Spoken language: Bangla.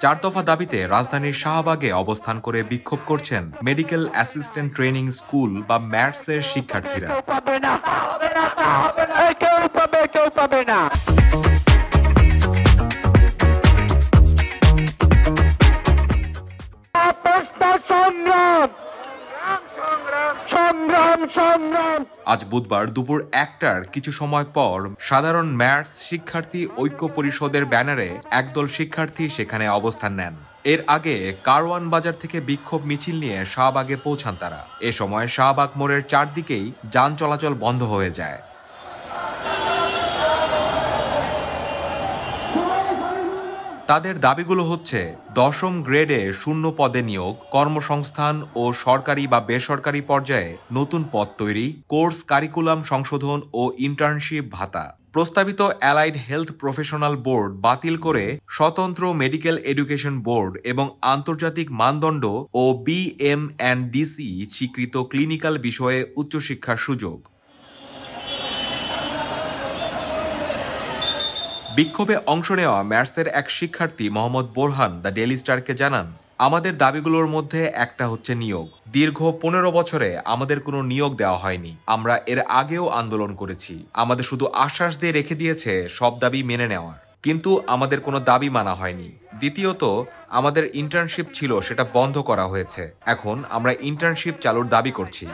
চার দফা দাবিতে রাজধানীর শাহবাগে অবস্থান করে বিক্ষোভ করছেন মেডিকেল অ্যাসিস্ট্যান্ট ট্রেনিং স্কুল বা ম্যাটসের শিক্ষার্থীরা। আজ বুধবার দুপুর 1টার কিছু সময় পর সাধারণ ম্যাটস শিক্ষার্থী ঐক্য পরিষদের ব্যানারে একদল শিক্ষার্থী সেখানে অবস্থান নেন। এর আগে কারওয়ান বাজার থেকে বিক্ষোভ মিছিল নিয়ে শাহবাগে পৌঁছান তারা। এ সময় শাহবাগ মোড়ের চারদিকেই যান চলাচল বন্ধ হয়ে যায়। তাদের দাবিগুলো হচ্ছে 10ম গ্রেডে শূন্য পদে নিয়োগ, কর্মসংস্থান ও সরকারি বা বেসরকারি পর্যায়ে নতুন পদ তৈরি, কোর্স কারিকুলাম সংশোধন ও ইন্টার্নশিপ ভাতা। প্রস্তাবিত অ্যালাইড হেলথ প্রফেশনাল বোর্ড বাতিল করে স্বতন্ত্র মেডিকেল এডুকেশন বোর্ড এবং আন্তর্জাতিক মানদণ্ড ও BMNDC স্বীকৃত ক্লিনিক্যাল বিষয়ে উচ্চশিক্ষার সুযোগ। বিক্ষোভে অংশ নেওয়া ম্যাটসের এক শিক্ষার্থী মোহাম্মদ বোরহান দ্য ডেইলি স্টারকে জানান, আমাদের দাবিগুলোর মধ্যে একটা হচ্ছে নিয়োগ। দীর্ঘ 15 বছরে আমাদের কোনো নিয়োগ দেওয়া হয়নি। আমরা এর আগেও আন্দোলন করেছি। আমাদের শুধু আশ্বাস দিয়ে রেখে দিয়েছে সব দাবি মেনে নেওয়ার, কিন্তু আমাদের কোনো দাবি মানা হয়নি। দ্বিতীয়ত, আমাদের ইন্টার্নশিপ ছিল, সেটা বন্ধ করা হয়েছে। এখন আমরা ইন্টার্নশিপ চালুর দাবি করছি।